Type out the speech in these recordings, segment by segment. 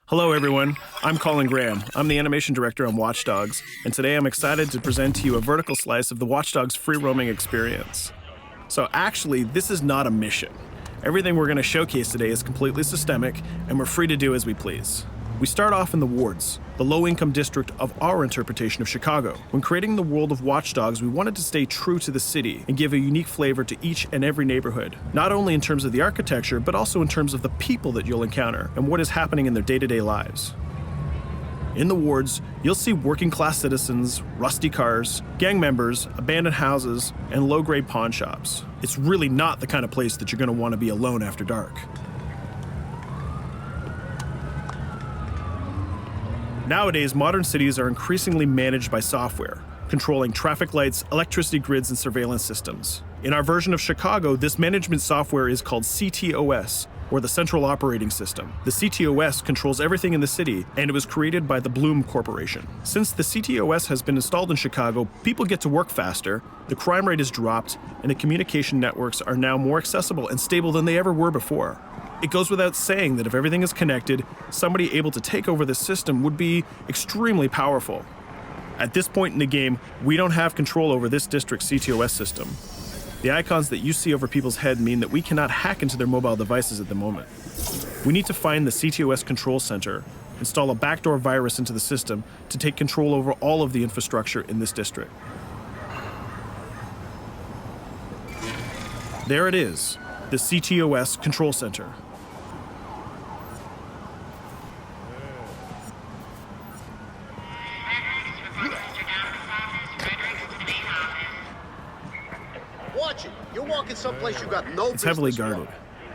Hello everyone, I'm Colin Graham. I'm the animation director on Watch Dogs, and today I'm excited to present to you a vertical slice of the Watch Dogs free roaming experience. So actually, this is not a mission. Everything we're going to showcase today is completely systemic, and we're free to do as we please. We start off in the wards, the low-income district of our interpretation of Chicago. When creating the world of Watch Dogs, we wanted to stay true to the city and give a unique flavor to each and every neighborhood, not only in terms of the architecture, but also in terms of the people that you'll encounter and what is happening in their day-to-day lives. In the wards, you'll see working-class citizens, rusty cars, gang members, abandoned houses, and low-grade pawn shops. It's really not the kind of place that you're going to want to be alone after dark. Nowadays, modern cities are increasingly managed by software, controlling traffic lights, electricity grids, and surveillance systems. In our version of Chicago, this management software is called CTOS, or the Central Operating System. The CTOS controls everything in the city, and it was created by the Bloom Corporation. Since the CTOS has been installed in Chicago, people get to work faster, the crime rate has dropped, and the communication networks are now more accessible and stable than they ever were before. It goes without saying that if everything is connected, somebody able to take over the system would be extremely powerful. At this point in the game, we don't have control over this district's CTOS system. The icons that you see over people's head mean that we cannot hack into their mobile devices at the moment. We need to find the CTOS control center, install a backdoor virus into the system to take control over all of the infrastructure in this district. There it is, the CTOS control center. Watch it. You're walking someplace you got no business. It's heavily guarded.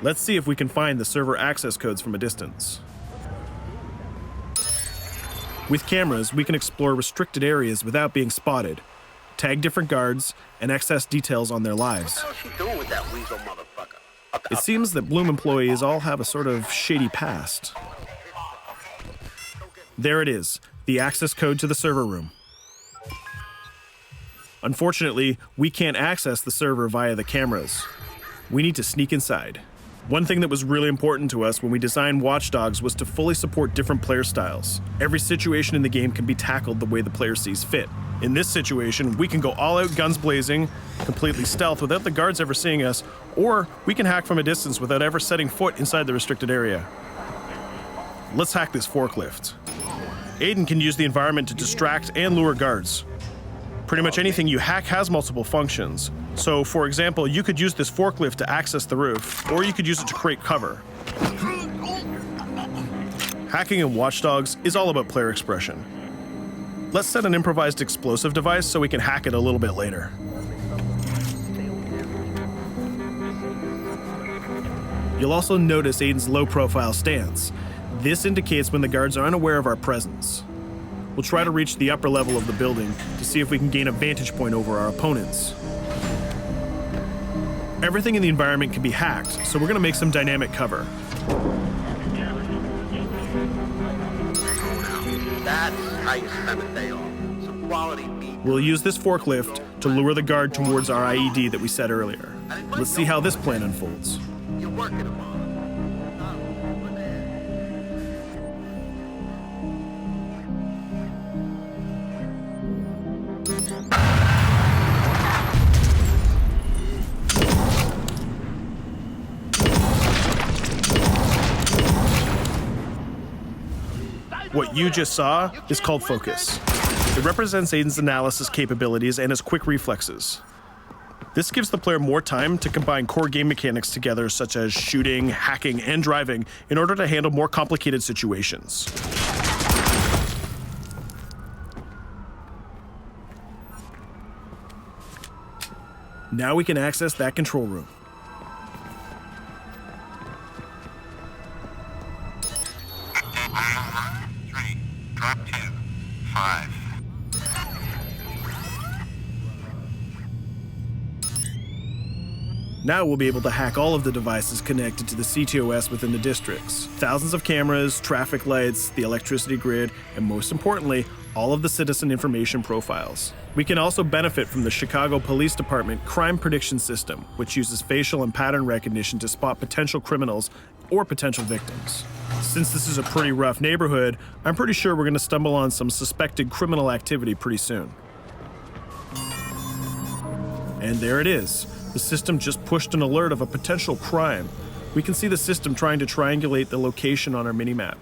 Let's see if we can find the server access codes from a distance. With cameras, we can explore restricted areas without being spotted, tag different guards, and access details on their lives. What the hell is she doing with that weasel motherfucker? It seems that Bloom employees all have a sort of shady past. There it is, the access code to the server room. Unfortunately, we can't access the server via the cameras. We need to sneak inside. One thing that was really important to us when we designed Watch Dogs was to fully support different player styles. Every situation in the game can be tackled the way the player sees fit. In this situation, we can go all out guns blazing, completely stealth without the guards ever seeing us, or we can hack from a distance without ever setting foot inside the restricted area. Let's hack this forklift. Aiden can use the environment to distract and lure guards. Pretty much anything you hack has multiple functions. So, for example, you could use this forklift to access the roof, or you could use it to create cover. Hacking in Watch Dogs is all about player expression. Let's set an improvised explosive device so we can hack it a little bit later. You'll also notice Aiden's low-profile stance. This indicates when the guards are unaware of our presence. We'll try to reach the upper level of the building to see if we can gain a vantage point over our opponents. Everything in the environment can be hacked, so we're going to make some dynamic cover. That's how you spend a day off. Some quality meat. We'll use this forklift to lure the guard towards our IED that we set earlier. Let's see how this plan unfolds. You're working them on. What you just saw is called focus. It represents Aiden's analysis capabilities and his quick reflexes. This gives the player more time to combine core game mechanics together, such as shooting, hacking, and driving, in order to handle more complicated situations. Now we can access that control room. Drop 2, 5. Now we'll be able to hack all of the devices connected to the CTOS within the districts. Thousands of cameras, traffic lights, the electricity grid, and most importantly, all of the citizen information profiles. We can also benefit from the Chicago Police Department crime prediction system, which uses facial and pattern recognition to spot potential criminals or potential victims. Since this is a pretty rough neighborhood, I'm pretty sure we're going to stumble on some suspected criminal activity pretty soon. And there it is. The system just pushed an alert of a potential crime. We can see the system trying to triangulate the location on our minimap.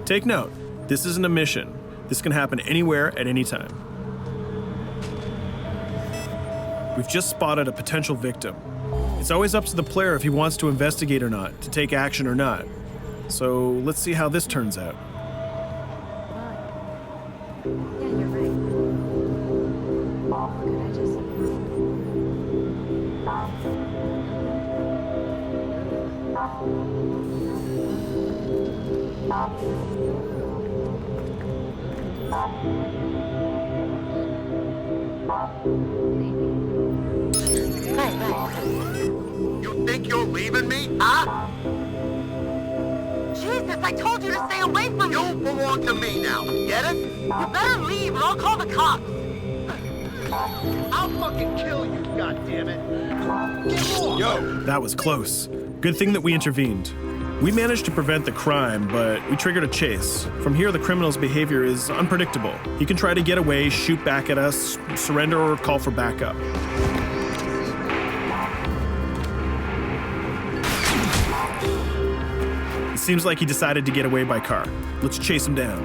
Take note, this isn't a mission. This can happen anywhere at any time. We've just spotted a potential victim. It's always up to the player if he wants to investigate or not, to take action or not. So let's see how this turns out. Yeah, you're right. Could I just... You think you're leaving me? Huh? Jesus, I told you to stay away from me! You belong to me now. Get it? You better leave or I'll call the cops! I'll fucking kill you, goddammit. Get off! Yo! That was close. Good thing that we intervened. We managed to prevent the crime, but we triggered a chase. From here, the criminal's behavior is unpredictable. He can try to get away, shoot back at us, surrender, or call for backup. It seems like he decided to get away by car. Let's chase him down.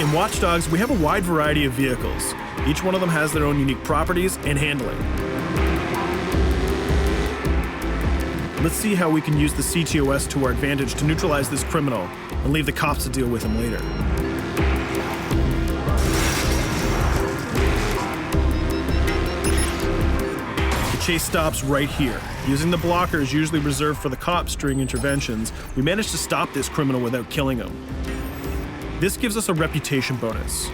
In Watch Dogs, we have a wide variety of vehicles. Each one of them has their own unique properties and handling. Let's see how we can use the CTOS to our advantage to neutralize this criminal and leave the cops to deal with him later. The chase stops right here. Using the blockers usually reserved for the cops during interventions, we managed to stop this criminal without killing him. This gives us a reputation bonus.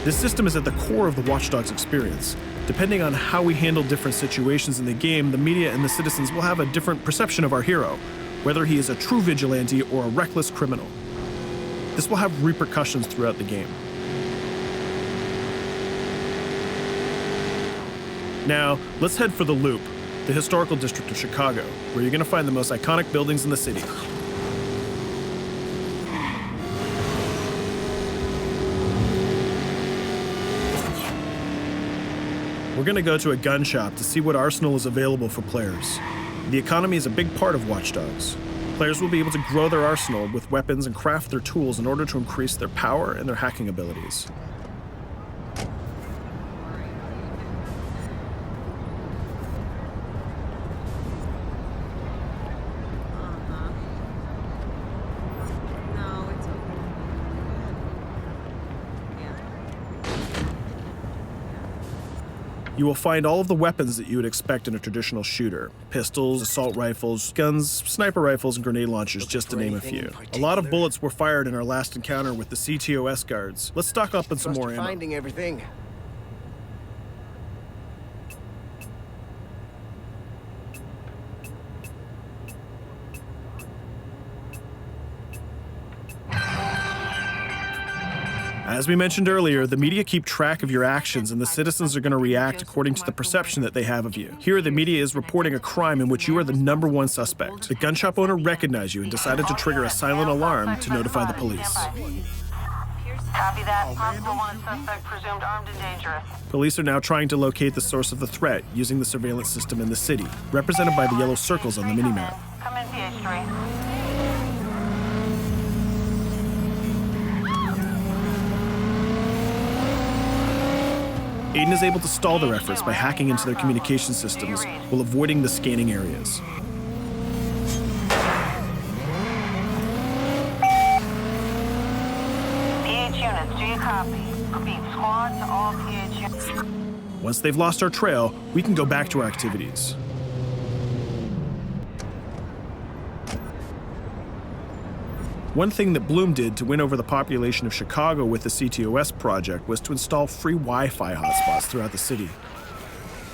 This system is at the core of the Watch Dogs experience. Depending on how we handle different situations in the game, the media and the citizens will have a different perception of our hero, whether he is a true vigilante or a reckless criminal. This will have repercussions throughout the game. Now, let's head for the Loop, the historical district of Chicago, where you're going to find the most iconic buildings in the city. We're going to go to a gun shop to see what arsenal is available for players. The economy is a big part of Watch Dogs. Players will be able to grow their arsenal with weapons and craft their tools in order to increase their power and their hacking abilities. No, it's okay. You will find all of the weapons that you would expect in a traditional shooter. Pistols, assault rifles, guns, sniper rifles, and grenade launchers, just to name a few. A lot of bullets were fired in our last encounter with the CTOS guards. Let's stock up on some more ammo. Finding everything. As we mentioned earlier, the media keep track of your actions and the citizens are going to react according to the perception that they have of you. Here, the media is reporting a crime in which you are the #1 suspect. The gun shop owner recognized you and decided to trigger a silent alarm to notify the police. Copy that. Possible one suspect presumed armed and dangerous. Police are now trying to locate the source of the threat using the surveillance system in the city, represented by the yellow circles on the minimap. Come in, PH3. Aiden is able to stall their efforts by hacking into their communication systems while avoiding the scanning areas. PH units, do you copy? Repeat, squad to all PH units. Once they've lost our trail, we can go back to our activities. One thing that Bloom did to win over the population of Chicago with the CTOS project was to install free Wi-Fi hotspots throughout the city.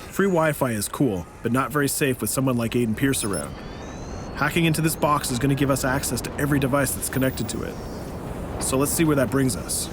Free Wi-Fi is cool, but not very safe with someone like Aiden Pierce around. Hacking into this box is going to give us access to every device that's connected to it. So let's see where that brings us.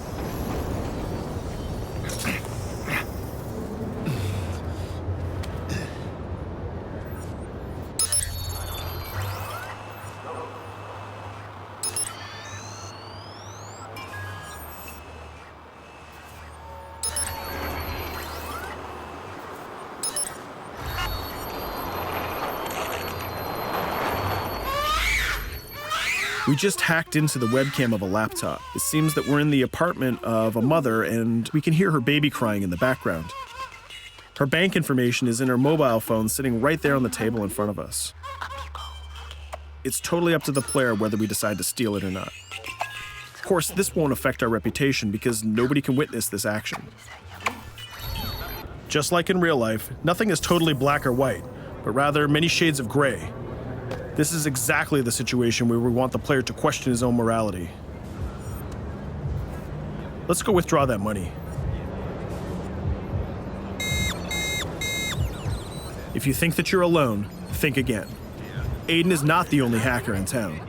We just hacked into the webcam of a laptop. It seems that we're in the apartment of a mother and we can hear her baby crying in the background. Her bank information is in her mobile phone sitting right there on the table in front of us. It's totally up to the player whether we decide to steal it or not. Of course, this won't affect our reputation because nobody can witness this action. Just like in real life, nothing is totally black or white, but rather many shades of gray. This is exactly the situation where we want the player to question his own morality. Let's go withdraw that money. If you think that you're alone, think again. Aiden is not the only hacker in town.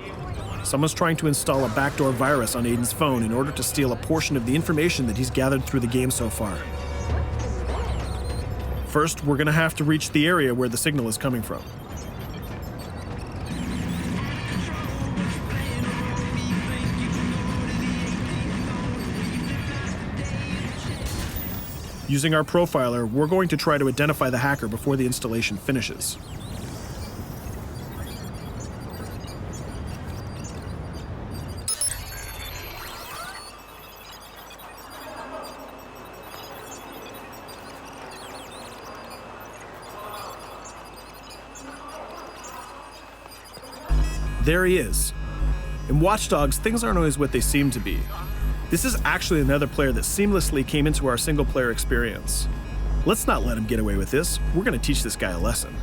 Someone's trying to install a backdoor virus on Aiden's phone in order to steal a portion of the information that he's gathered through the game so far. First, we're gonna have to reach the area where the signal is coming from. Using our profiler, we're going to try to identify the hacker before the installation finishes. There he is. In Watch Dogs, things aren't always what they seem to be. This is actually another player that seamlessly came into our single-player experience. Let's not let him get away with this. We're gonna teach this guy a lesson.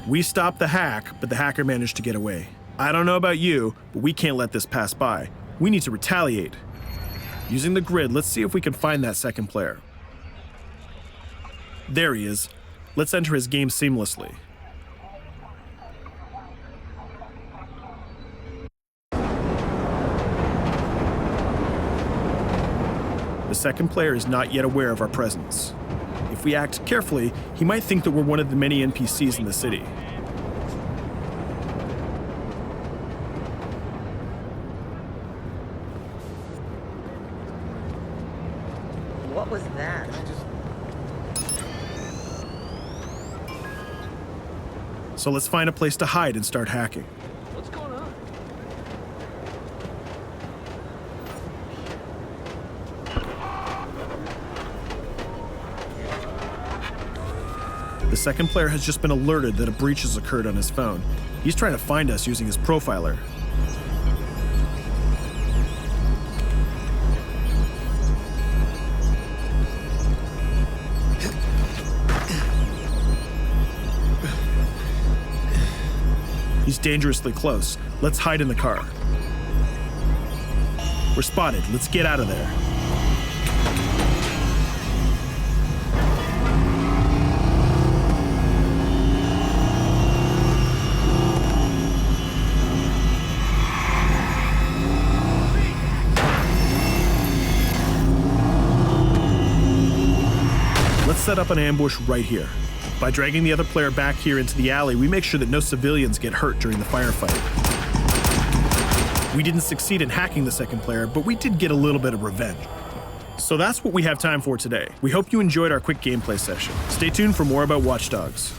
We stopped the hack, but the hacker managed to get away. I don't know about you, but we can't let this pass by. We need to retaliate. Using the grid, let's see if we can find that second player. There he is. Let's enter his game seamlessly. The second player is not yet aware of our presence. If we act carefully, he might think that we're one of the many NPCs in the city. What was that? So let's find a place to hide and start hacking. What's going on? The second player has just been alerted that a breach has occurred on his phone. He's trying to find us using his profiler. He's dangerously close. Let's hide in the car. We're spotted. Let's get out of there. Let's set up an ambush right here. By dragging the other player back here into the alley, we make sure that no civilians get hurt during the firefight. We didn't succeed in hacking the second player, but we did get a little bit of revenge. So that's what we have time for today. We hope you enjoyed our quick gameplay session. Stay tuned for more about Watch Dogs.